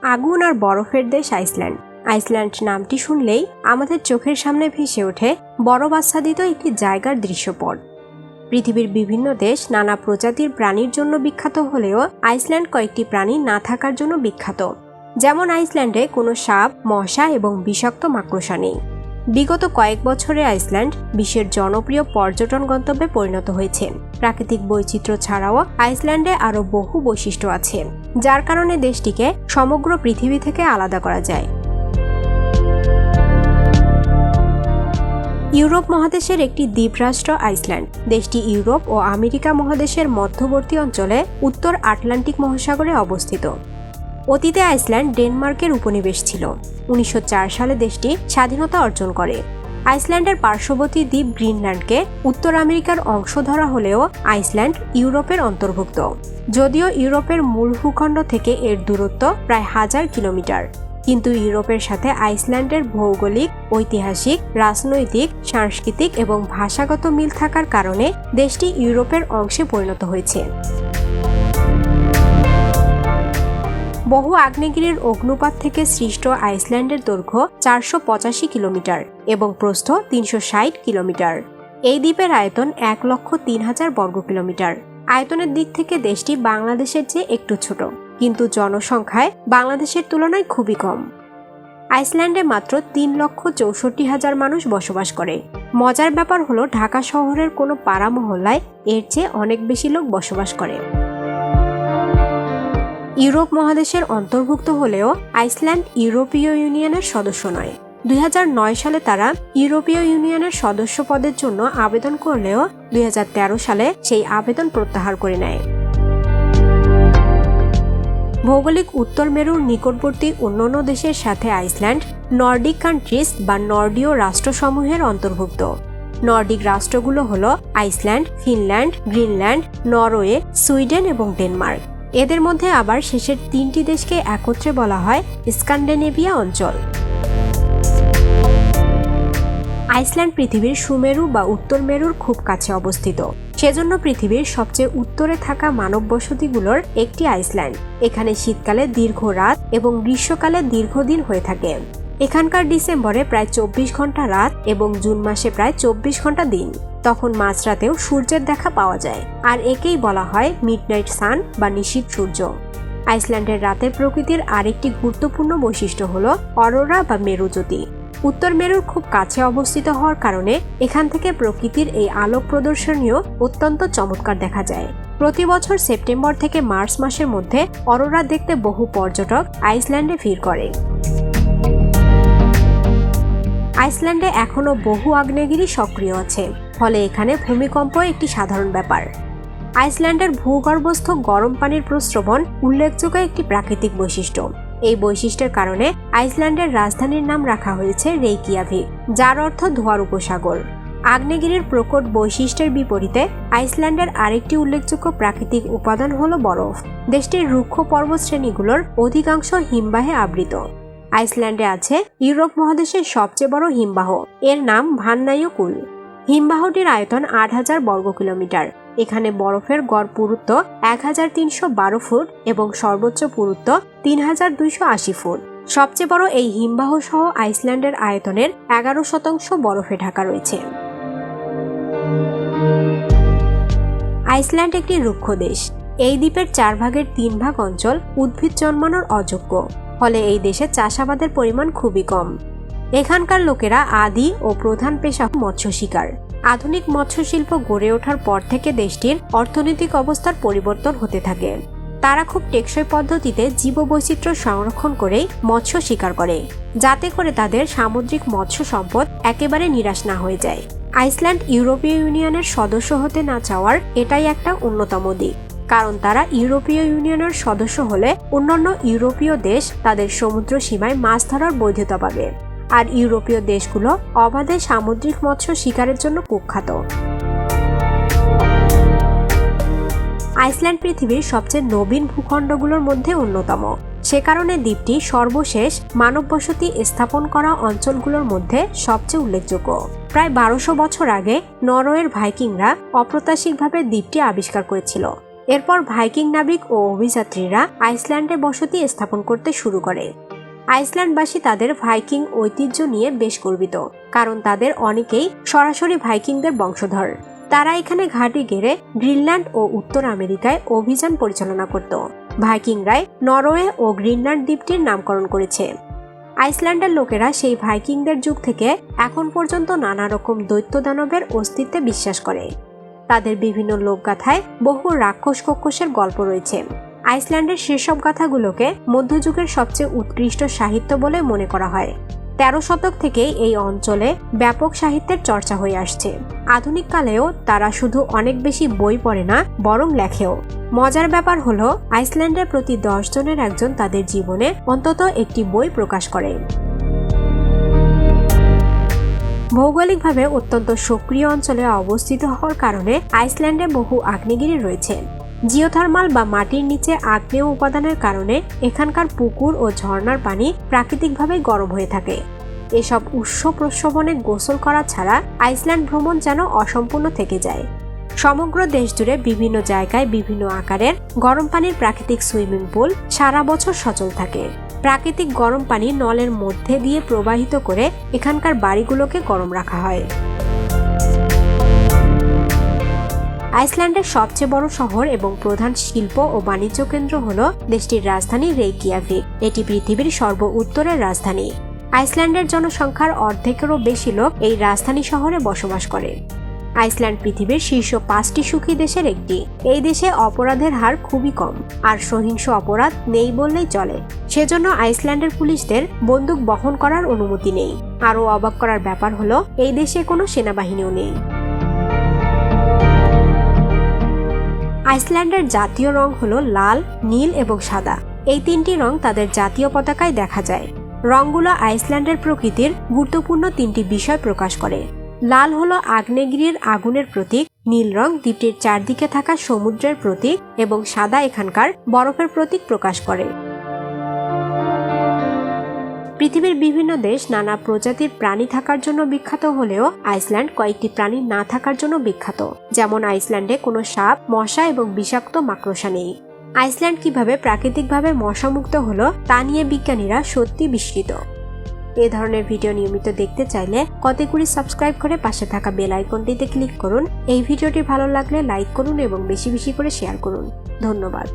আগুন আর বরফের দেশ আইসল্যান্ড। আইসল্যান্ড নামটি শুনলেই আমাদের চোখের সামনে ভেসে ওঠে বরফ আচ্ছাদিত একটি জায়গার দৃশ্যপট। পৃথিবীর বিভিন্ন দেশ নানা প্রজাতির প্রাণীর জন্য বিখ্যাত হলেও আইসল্যান্ড কয়েকটি প্রাণী না থাকার জন্য বিখ্যাত। যেমন আইসল্যান্ডে কোনো সাপ, মশা এবং বিষাক্ত মাকড়সা নেই। বিগত কয়েক বছরে আইসল্যান্ড বিশ্বের জনপ্রিয় পর্যটন গন্তব্যে পরিণত হয়েছে। প্রাকৃতিক বৈচিত্র্য ছাড়াও আইসল্যান্ডে আরও বহু বৈশিষ্ট্য আছে, যার কারণে দেশটিকে সমগ্র পৃথিবী থেকে আলাদা করা যায়। ইউরোপ মহাদেশের একটি দ্বীপরাষ্ট্র আইসল্যান্ড। দেশটি ইউরোপ ও আমেরিকা মহাদেশের মধ্যবর্তী অঞ্চলে উত্তর আটলান্টিক মহাসাগরে অবস্থিত। অতীতে আইসল্যান্ড ডেনমার্কের উপনিবেশ ছিল। 1904 সালে দেশটি স্বাধীনতা অর্জন করে। আইসল্যান্ডের পার্শ্ববর্তী দ্বীপ গ্রিনল্যান্ডকে উত্তর আমেরিকার অংশ ধরা হলেও আইসল্যান্ড ইউরোপের অন্তর্ভুক্ত, যদিও ইউরোপের মূল ভূখণ্ড থেকে এর দূরত্ব প্রায় 1000 কিলোমিটার। কিন্তু ইউরোপের সাথে আইসল্যান্ডের ভৌগোলিক, ঐতিহাসিক, রাজনৈতিক, সাংস্কৃতিক এবং ভাষাগত মিল থাকার কারণে দেশটি ইউরোপের অংশে পরিণত হয়েছে। বহু আগ্নেয়গিরির অগ্নুপাত থেকে সৃষ্ট আইসল্যান্ডের দৈর্ঘ্য 485 কিলোমিটার এবং প্রস্থ 360 কিলোমিটার। এই দ্বীপের আয়তন 1,03,000 বর্গ কিলোমিটার। আয়তনের দিক থেকে দেশটি বাংলাদেশের চেয়ে একটু ছোট, কিন্তু জনসংখ্যায় বাংলাদেশের তুলনায় খুবই কম। আইসল্যান্ডে মাত্র 3,64,000 মানুষ বসবাস করে। মজার ব্যাপার হলো ঢাকা শহরের কোনো পাড়া মহল্লায় এর চেয়ে অনেক বেশি লোক বসবাস করে। ইউরোপ মহাদেশের অন্তর্ভুক্ত হলেও আইসল্যান্ড ইউরোপীয় ইউনিয়নের সদস্য নয়। 2009 সালে তারা ইউরোপীয় ইউনিয়নের সদস্য পদের জন্য আবেদন করলেও 2013 সালে সেই আবেদন প্রত্যাহার করে নেয়। ভৌগোলিক উত্তর মেরুর নিকটবর্তী অন্যান্য দেশের সাথে আইসল্যান্ড নর্ডিক কান্ট্রিজ বা নর্ডীয় রাষ্ট্রসমূহের অন্তর্ভুক্ত। নর্ডিক রাষ্ট্রগুলো হল Iceland, Finland, Greenland, Norway, Sweden এবং ডেনমার্ক। এদের মধ্যে আবার শেষের 3টি দেশকে একত্রে বলা হয় স্ক্যান্ডিনেভিয়া অঞ্চল। আইসল্যান্ড পৃথিবীর সুমেরু বা উত্তর মেরুর খুব কাছে অবস্থিত। সেজন্য পৃথিবীর সবচেয়ে উত্তরে থাকা মানব বসতিগুলোর একটি আইসল্যান্ড। এখানে শীতকালে দীর্ঘ রাত এবং গ্রীষ্মকালে দীর্ঘদিন হয়ে থাকে। এখানকার ডিসেম্বরে প্রায় 24 ঘন্টা রাত এবং জুন মাসে প্রায় 24 ঘন্টা দিন। তখন মাঝরাতেও সূর্যের দেখা পাওয়া যায়, আর একেই বলা হয় মিডনাইট সান বা নিশীথ সূর্য। আইসল্যান্ডের রাতের প্রকৃতির আরেকটি গুরুত্বপূর্ণ বৈশিষ্ট্য হলো অরোরা বা মেরুজ্যোতি। উত্তর মেরুর খুব কাছে অবস্থিত হওয়ার কারণে এখান থেকে প্রকৃতির এই আলোক প্রদর্শনীয় অত্যন্ত চমৎকার দেখা যায়। প্রতি বছর সেপ্টেম্বর থেকে মার্চ মাসের মধ্যে অরোরা দেখতে বহু পর্যটক আইসল্যান্ডে ভিড় করে। আইসল্যান্ডে এখনও বহু আগ্নেয়গিরি সক্রিয় আছে, ফলে এখানে ভূমিকম্প একটি সাধারণ ব্যাপার। আইসল্যান্ডের ভূগর্ভস্থ গরম পানির প্রস্রবণ উল্লেখযোগ্য একটি প্রাকৃতিক বৈশিষ্ট্য। এই বৈশিষ্ট্যের কারণে আইসল্যান্ডের রাজধানীর নাম রাখা হয়েছে রেইকিয়াভিক, যার অর্থ ধোঁয়ার উপসাগর। আগ্নেয়গিরির প্রকট বৈশিষ্ট্যের বিপরীতে আইসল্যান্ডের আরেকটি উল্লেখযোগ্য প্রাকৃতিক উপাদান হল বরফ। দেশটির রুক্ষ পর্বতশ্রেণীগুলোর অধিকাংশ হিমবাহে আবৃত। আইসল্যান্ডে আছে ইউরোপ মহাদেশের সবচেয়ে বড় হিমবাহ, এর নাম ভাননাইকুল। হিমবাহটির আয়তন 8,000 বর্গ কিলোমিটার। এখানে বরফের গড় পুরুত্ব 1,312 ফুট এবং সর্বোচ্চ পুরুত্ব 3,280 ফুট। সবচেয়ে বড় এই হিমবাহ সহ আইসল্যান্ডের আয়তনের 11% বরফে ঢাকা রয়েছে। আইসল্যান্ড একটি রুক্ষ দেশ। এই দ্বীপের 4 ভাগের 3 ভাগ অঞ্চল উদ্ভিদ জন্মানোর অযোগ্য, ফলে এই দেশে চাষাবাদের পরিমাণ খুবই কম। এখানকার লোকেরা আদি ও প্রধান পেশা মৎস্য শিকার। আধুনিক মৎস্য শিল্প গড়ে ওঠার পর থেকে দেশটির অর্থনৈতিক অবস্থার পরিবর্তন হতে থাকে। তারা খুব টেকসই পদ্ধতিতে জীববৈচিত্র্য সংরক্ষণ করেই মৎস্য শিকার করে, যাতে করে তাদের সামুদ্রিক মৎস্য সম্পদ একেবারে নিরাশ না হয়ে যায়। আইসল্যান্ড ইউরোপীয় ইউনিয়নের সদস্য হতে না চাওয়ার এটাই একটা অন্যতম দিক, কারণ তারা ইউরোপীয় ইউনিয়নের সদস্য হলে অন্যান্য ইউরোপীয় দেশ তাদের সমুদ্র সীমায় মাছ ধরার বৈধতা পাবে, আর ইউরোপীয় দেশগুলো অবাধে সামুদ্রিক মৎস্য শিকারের জন্য কুখ্যাত। আইসল্যান্ড পৃথিবীর সবচেয়ে নবীন ভূখণ্ডগুলোর মধ্যে অন্যতম। সে কারণে দ্বীপটি সর্বশেষ মানব বসতি স্থাপন করা অঞ্চলগুলোর মধ্যে সবচেয়ে উল্লেখযোগ্য। প্রায় 1200 বছর আগে নরওয়ের ভাইকিংরা অপ্রত্যাশিতভাবে দ্বীপটি আবিষ্কার করেছিল। এরপর ভাইকিং নাবিক ও অভিযাত্রীরা আইসল্যান্ডে বসতি স্থাপন করতে শুরু করে। আইসল্যান্ডবাসী তাদের ভাইকিং ঐতিহ্য নিয়ে বেশ গর্বিত, কারণ তাদের অনেকেই সরাসরি ভাইকিংদের বংশধর। তারা এখানে ঘাঁটি গেড়ে গ্রিনল্যান্ড ও উত্তর আমেরিকায় অভিযান পরিচালনা করত। ভাইকিংরাই নরওয়ে ও গ্রিনল্যান্ড দ্বীপটির নামকরণ করেছে। আইসল্যান্ডের লোকেরা সেই ভাইকিংদের যুগ থেকে এখন পর্যন্ত নানা রকম দৈত্য দানবের অস্তিত্বে বিশ্বাস করে। তাদের বিভিন্ন লোকগাথায় বহু রাক্ষস কক্ষসের গল্প রয়েছে। আইসল্যান্ডের সেসব গাথাগুলোকে মধ্যযুগের সবচেয়ে উৎকৃষ্ট সাহিত্য বলে মনে করা হয়। 13 শতক থেকেই এই অঞ্চলে ব্যাপক সাহিত্যের চর্চা হয়ে আসছে। আধুনিক কালেও তারা শুধু অনেক বেশি বই পড়ে না, বরং লেখেও। মজার ব্যাপার হলো আইসল্যান্ডের প্রতি 10 জনের একজন তাদের জীবনে অন্তত একটি বই প্রকাশ করে। ভৌগোলিকভাবে অত্যন্ত সক্রিয় অঞ্চলে অবস্থিত হওয়ার কারণে আইসল্যান্ডে বহু আগ্নেয়গিরি রয়েছে। জিওথার্মাল বা মাটির নিচে আগ্নেয় উপাদানের কারণে এখানকার পুকুর ও ঝর্ণার পানি প্রাকৃতিকভাবে গরম হয়ে থাকে। এসব উৎস প্রস্রবণে গোসল করা ছাড়া আইসল্যান্ড ভ্রমণ যেন অসম্পূর্ণ থেকে যায়। সমগ্র দেশ জুড়ে বিভিন্ন জায়গায় বিভিন্ন আকারের গরম পানির প্রাকৃতিক সুইমিং পুল সারা বছর সচল থাকে। প্রাকৃতিক গরম পানি নলের মধ্যে দিয়ে প্রবাহিত করে এখানকার বাড়িগুলোকে গরম রাখা হয়। আইসল্যান্ডের সবচেয়ে বড় শহর এবং প্রধান শিল্প ও বাণিজ্য কেন্দ্র হল দেশটির রাজধানী রেইকিয়াভিক। এটি পৃথিবীর সর্ব উত্তরের রাজধানী। আইসল্যান্ডের জনসংখ্যার অর্ধেকেরও বেশি লোক এই রাজধানী শহরে বসবাস করে। আইসল্যান্ড পৃথিবীর শীর্ষ 5টি সুখী দেশের একটি। এই দেশে অপরাধের হার খুবই কম, আর সহিংস অপরাধ নেই বললেই চলে। সেজন্য আইসল্যান্ডের পুলিশদের বন্দুক বহন করার অনুমতি নেই। আরও অবাক করার ব্যাপার হলো এই দেশে কোনো সেনাবাহিনীও নেই। আইসল্যান্ডের জাতীয় রং হলো লাল, নীল এবং সাদা। এই 3টি রং তাদের জাতীয় পতাকায় দেখা যায়। রংগুলো আইসল্যান্ডের প্রকৃতির গুরুত্বপূর্ণ 3টি বিষয় প্রকাশ করে। লাল হলো আগ্নেয়গিরির আগুনের প্রতীক, নীল রং দ্বীপটির চারদিকে থাকা সমুদ্রের প্রতীক এবং সাদা এখানকার বরফের প্রতীক প্রকাশ করে। পৃথিবীর বিভিন্ন দেশ নানা প্রজাতির প্রাণী থাকার জন্য বিখ্যাত হলেও আইসল্যান্ড কয়েকটি প্রাণী না থাকার জন্য বিখ্যাত। যেমন আইসল্যান্ডে কোনো সাপ, মশা এবং বিষাক্ত মাকড়সা নেই। আইসল্যান্ড কিভাবে প্রাকৃতিকভাবে মশামুক্ত হলো তা নিয়ে বিজ্ঞানীরা সত্যি বিস্মিত। এই ধরনের ভিডিও নিয়মিত দেখতে চাইলে কতগুলি সাবস্ক্রাইব করে পাশে থাকা বেল আইকনটিতে ক্লিক করুন। এই ভিডিওটি ভালো লাগলে লাইক করুন এবং বেশি বেশি করে শেয়ার করুন। ধন্যবাদ।